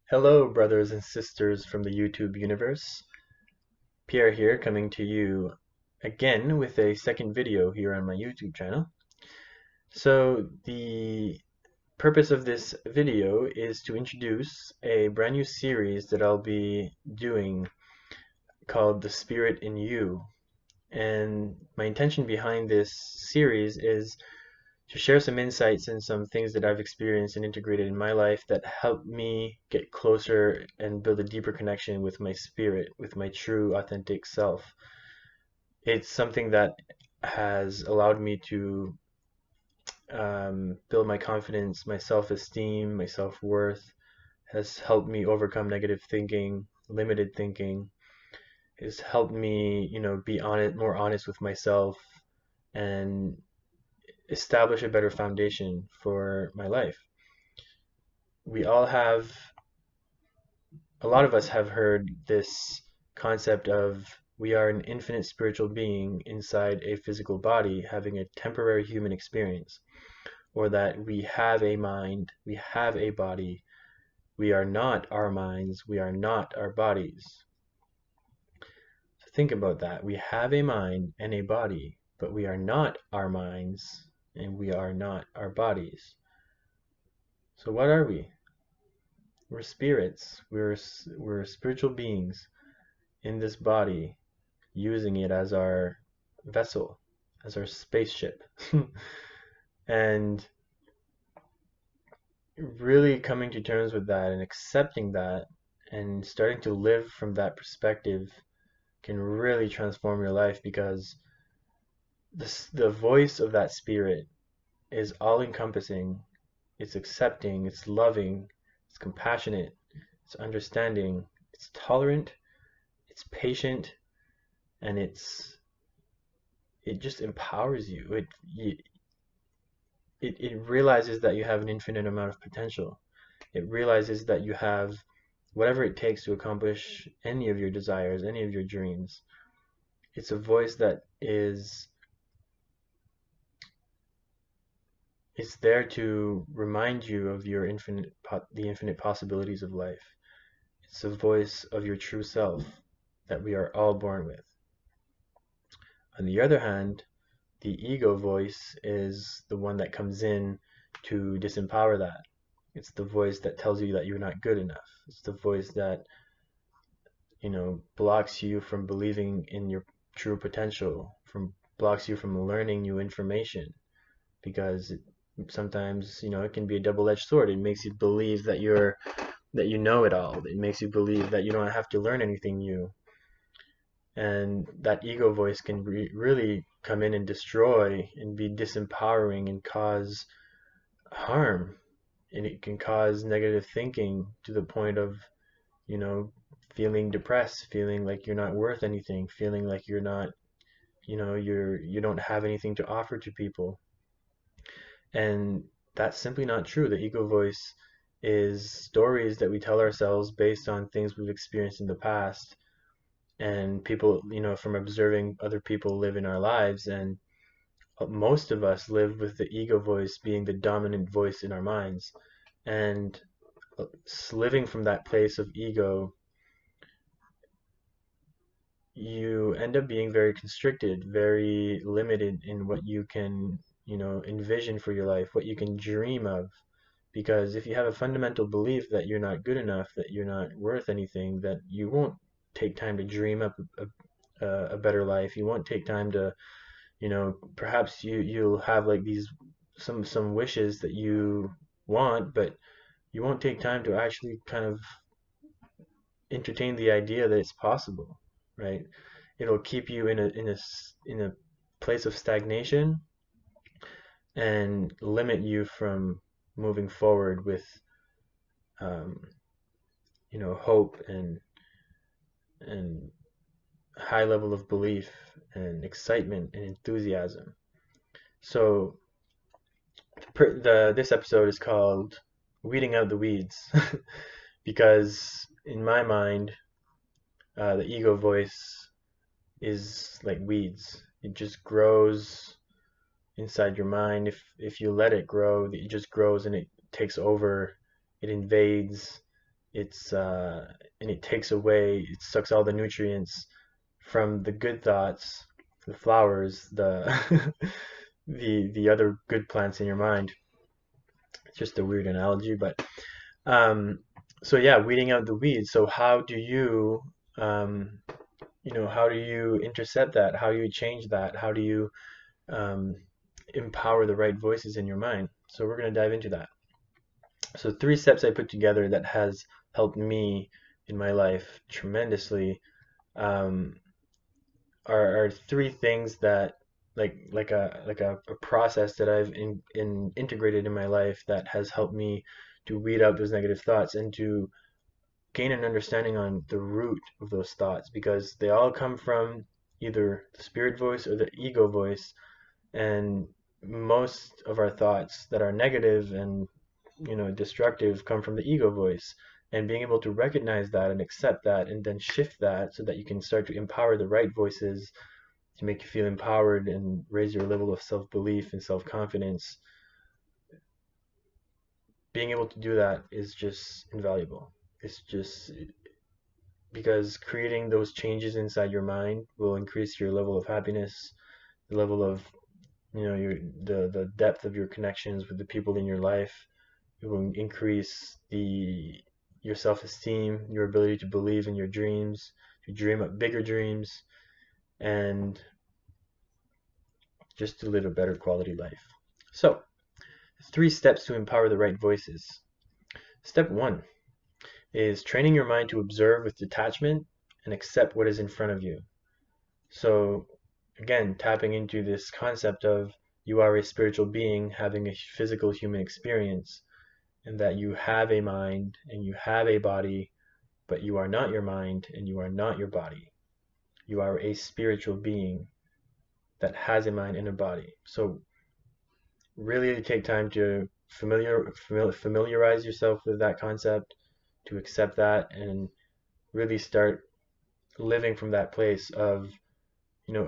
Hello, brothers and sisters from the YouTube universe. Pierre here, coming to you again with a second video here on my YouTube channel. So, the purpose of this video is to introduce a brand new series that I'll be doing called The Spirit in You. And my intention behind this series is to share some insights and some things that I've experienced and integrated in my life that help me get closer and build a deeper connection with my spirit, with my true, authentic self. It's something that has allowed me to build my confidence, my self-esteem, my self-worth, has helped me overcome negative thinking, limited thinking, has helped me, be honest, more honest with myself, and establish a better foundation for my life. We all have, a lot of us have heard this concept of we are an infinite spiritual being inside a physical body having a temporary human experience, or that we have a mind, we have a body, we are not our minds, we are not our bodies. So think about that. We have a mind and a body, but we are not our minds and we are not our bodies. So what are we? We're spirits. We're spiritual beings in this body, using it as our vessel, as our spaceship. And really coming to terms with that and accepting that and starting to live from that perspective can really transform your life, because the voice of that spirit is all encompassing. It's accepting, it's loving, it's compassionate, it's understanding, it's tolerant, it's patient, and it just empowers you. It realizes that you have an infinite amount of potential. It realizes that you have whatever it takes to accomplish any of your desires, any of your dreams. It's a voice that is there to remind you of your the infinite possibilities of life. It's a voice of your true self that we are all born with. On the other hand, the ego voice is the one that comes in to disempower that. It's the voice that tells you that you're not good enough. It's the voice that, blocks you from believing in your true potential, blocks you from learning new information, because sometimes, it can be a double-edged sword. It makes you believe that you know it all. It makes you believe that you don't have to learn anything new. And that ego voice can really come in and destroy and be disempowering and cause harm. And it can cause negative thinking to the point of, you know, feeling depressed, feeling like you're not worth anything, feeling like you're not, you don't have anything to offer to people. And that's simply not true. The ego voice is stories that we tell ourselves based on things we've experienced in the past, and people, from observing other people live in our lives. And most of us live with the ego voice being the dominant voice in our minds. And living from that place of ego, you end up being very constricted, very limited in what you can, envision for your life, what you can dream of. Because if you have a fundamental belief that you're not good enough, that you're not worth anything, that you won't take time to dream up a better life. You won't take time to, perhaps you'll have like these some wishes that you want, but you won't take time to actually kind of entertain the idea that it's possible, right? It'll keep you in a place of stagnation and limit you from moving forward with, um, hope and high level of belief and excitement and enthusiasm. So this episode is called "Weeding Out the Weeds," because in my mind, the ego voice is like weeds. It just grows inside your mind. If you let it grow, it just grows and it takes over. It invades. and it takes away, it sucks all the nutrients from the good thoughts, the flowers, the the other good plants in your mind. It's just a weird analogy, but um, so yeah, weeding out the weeds. So how do you um, how do you intercept that? How do you change that? How do you um, empower the right voices in your mind? So we're going to dive into that. So 3 steps I put together that has helped me in my life tremendously um, are 3 things that like a process that I've integrated in my life that has helped me to weed out those negative thoughts and to gain an understanding on the root of those thoughts, because they all come from either the spirit voice or the ego voice. And most of our thoughts that are negative and destructive come from the ego voice. And being able to recognize that and accept that and then shift that so that you can start to empower the right voices to make you feel empowered and raise your level of self-belief and self-confidence. Being able to do that is just invaluable. It's just because creating those changes inside your mind will increase your level of happiness, the level of the depth of your connections with the people in your life. It will increase your self-esteem, your ability to believe in your dreams, to dream up bigger dreams, and just to live a better quality life. So, 3 steps to empower the right voices. Step 1 is training your mind to observe with detachment and accept what is in front of you. So, again, tapping into this concept of you are a spiritual being having a physical human experience, and that you have a mind and you have a body, but you are not your mind and you are not your body. You are a spiritual being that has a mind and a body. So really take time to familiarize yourself with that concept, to accept that, and really start living from that place of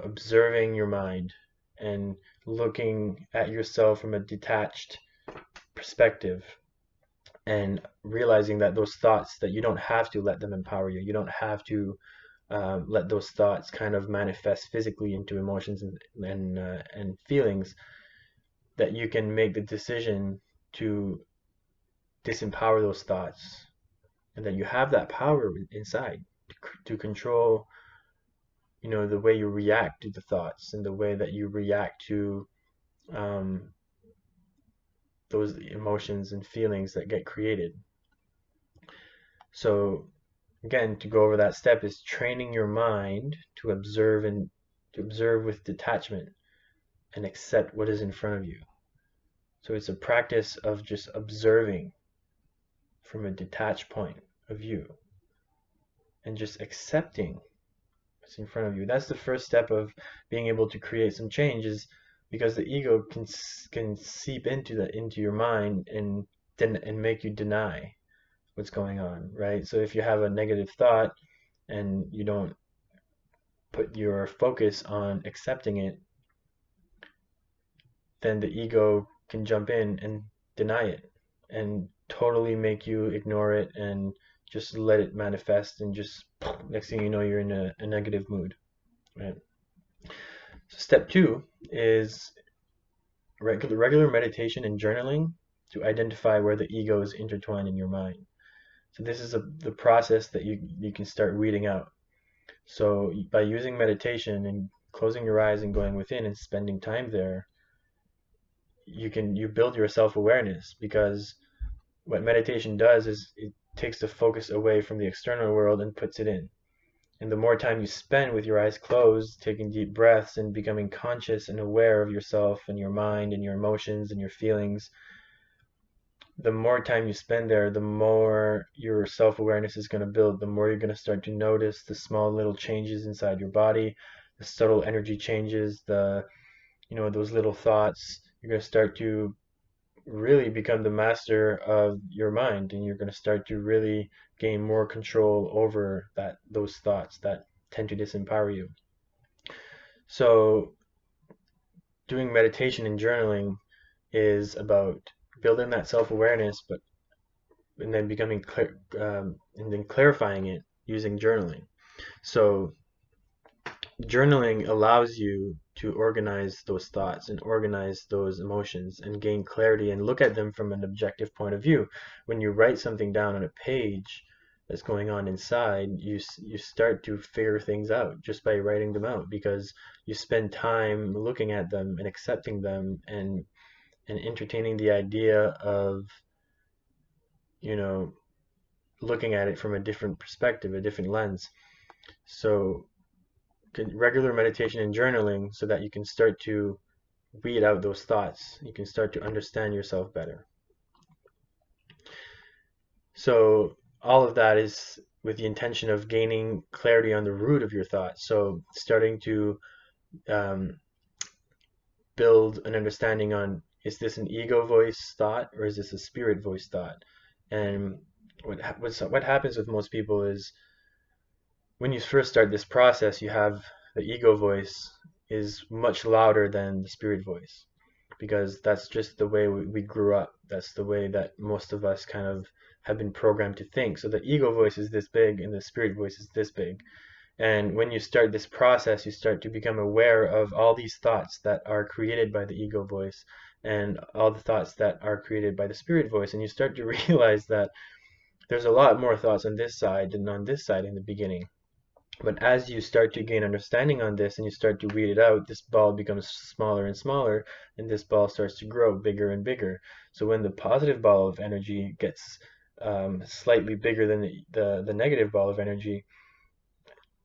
observing your mind and looking at yourself from a detached perspective, and realizing that those thoughts, that you don't have to let them empower you. You don't have to let those thoughts kind of manifest physically into emotions and feelings. That you can make the decision to disempower those thoughts, and that you have that power inside to control the way you react to the thoughts and the way that you react to um, those emotions and feelings that get created. So again, to go over that step is training your mind to observe with detachment and accept what is in front of you. So it's a practice of just observing from a detached point of view and just accepting what's in front of you. That's the first step of being able to create some changes, because the ego can seep into your mind and make you deny what's going on, right? So if you have a negative thought and you don't put your focus on accepting it, then the ego can jump in and deny it and totally make you ignore it and just let it manifest, and just next thing you know, you're in a negative mood, right? So step 2 is regular meditation and journaling to identify where the ego is intertwined in your mind. So this is the process that you can start weeding out. So by using meditation and closing your eyes and going within and spending time there, you build your self-awareness, because what meditation does is it takes the focus away from the external world and puts it in. And the more time you spend with your eyes closed, taking deep breaths and becoming conscious and aware of yourself and your mind and your emotions and your feelings, the more time you spend there, the more your self-awareness is going to build, the more you're going to start to notice the small little changes inside your body, the subtle energy changes, those little thoughts. You're going to start to really become the master of your mind, and you're going to start to really gain more control over those thoughts that tend to disempower you. So doing meditation and journaling is about building that self-awareness, but and then becoming clear, and then clarifying it using journaling. So journaling allows you to organize those thoughts and organize those emotions and gain clarity and look at them from an objective point of view. When you write something down on a page that's going on inside, you start to figure things out just by writing them out, because you spend time looking at them and accepting them and entertaining the idea of, you know, looking at it from a different perspective, a different lens. So regular meditation and journaling so that you can start to weed out those thoughts. You can start to understand yourself better. So all of that is with the intention of gaining clarity on the root of your thoughts. So starting to um, build an understanding on, is this an ego voice thought or is this a spirit voice thought? And what happens with most people is when you first start this process, you have the ego voice is much louder than the spirit voice, because that's just the way we grew up. That's the way that most of us kind of have been programmed to think. So the ego voice is this big and the spirit voice is this big. And when you start this process, you start to become aware of all these thoughts that are created by the ego voice and all the thoughts that are created by the spirit voice. And you start to realize that there's a lot more thoughts on this side than on this side in the beginning. But as you start to gain understanding on this and you start to weed it out, this ball becomes smaller and smaller, and this ball starts to grow bigger and bigger. So when the positive ball of energy gets slightly bigger than the negative ball of energy,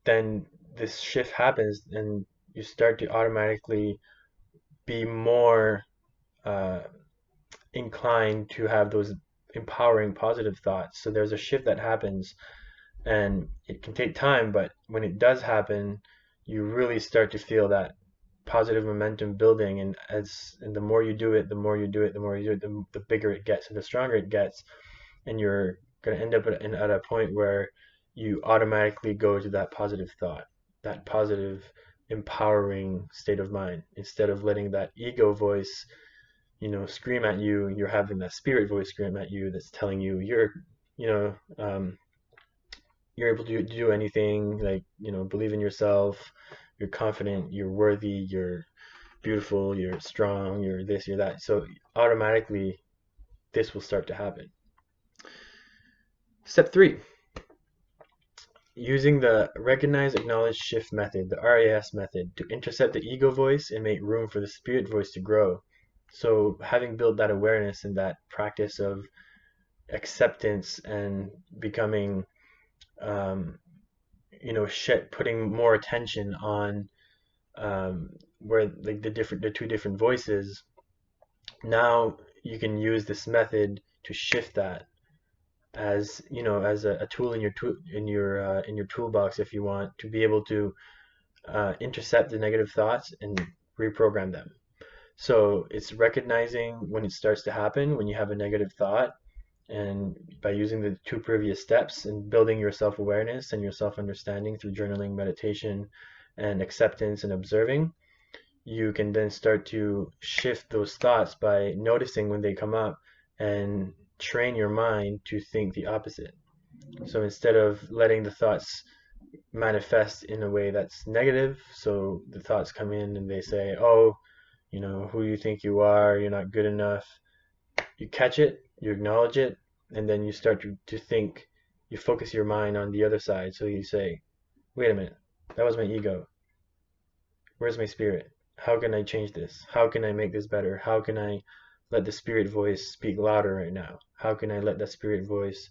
then this shift happens and you start to automatically be more uh, inclined to have those empowering positive thoughts. So there's a shift that happens, and it can take time, but when it does happen, you really start to feel that positive momentum building. And the more you do it, the more you do it, the more you do it, the bigger it gets and the stronger it gets. And you're going to end up at a point where you automatically go to that positive thought, that positive, empowering state of mind. Instead of letting that ego voice, scream at you, you're having that spirit voice scream at you that's telling you you know, um, you're able to do anything, like, believe in yourself, you're confident, you're worthy, you're beautiful, you're strong, you're this, you're that. So automatically this will start to happen. Step 3, using the recognize, acknowledge, shift method, the RAS method, to intercept the ego voice and make room for the spirit voice to grow. So having built that awareness and that practice of acceptance and becoming putting more attention on where, like, the two different voices, now you can use this method to shift that as a tool in your toolbox, if you want to be able to intercept the negative thoughts and reprogram them. So it's recognizing when it starts to happen, when you have a negative thought, and by using the 2 previous steps and building your self-awareness and your self-understanding through journaling, meditation, and acceptance and observing, you can then start to shift those thoughts by noticing when they come up and train your mind to think the opposite. So instead of letting the thoughts manifest in a way that's negative, so the thoughts come in and they say, oh, who do you think you are? You're not good enough. You catch it, you acknowledge it, and then you start to think, you focus your mind on the other side. So you say, wait a minute, that was my ego. Where's my spirit? How can I change this? How can I make this better? How can I let the spirit voice speak louder right now? How can I let that spirit voice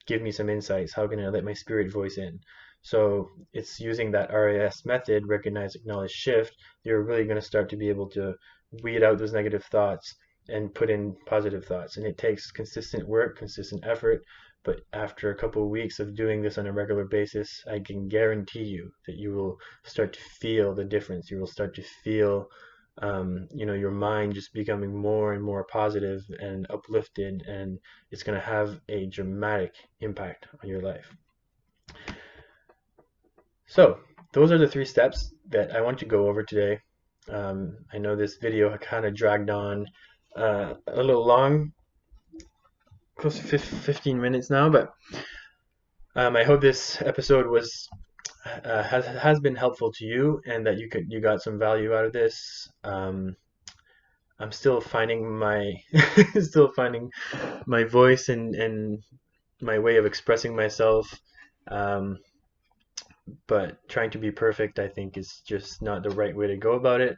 give me some insights? How can I let my spirit voice in? So it's using that RAS method, recognize, acknowledge, shift. You're really going to start to be able to weed out those negative thoughts and put in positive thoughts. And it takes consistent work, consistent effort. But after a couple of weeks of doing this on a regular basis, I can guarantee you that you will start to feel the difference. You will start to feel your mind just becoming more and more positive and uplifted, and it's going to have a dramatic impact on your life. So those are the 3 steps that I want to go over today. I know this video kind of dragged on a little long, close to 15 minutes now, but I hope this episode was has been helpful to you, and that you got some value out of this. I'm still finding my still finding my voice and my way of expressing myself. Um, but trying to be perfect, I think, is just not the right way to go about it.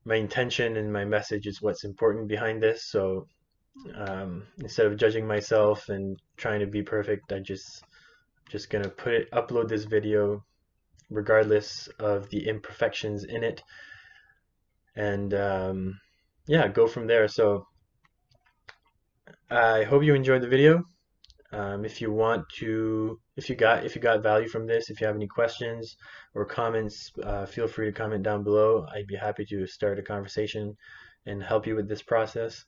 My intention and my message is what's important behind this. So instead of judging myself and trying to be perfect, just gonna upload this video regardless of the imperfections in it, and yeah, go from there. So I hope you enjoyed the video. If you want to, if you got value from this, if you have any questions or comments, feel free to comment down below. I'd be happy to start a conversation and help you with this process.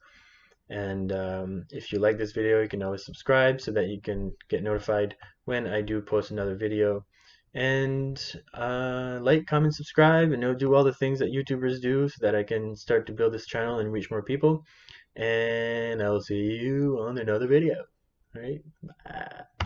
And if you like this video, you can always subscribe so that you can get notified when I do post another video. And like, comment, subscribe, and do all the things that YouTubers do so that I can start to build this channel and reach more people. And I'll see you on another video. All right, bye.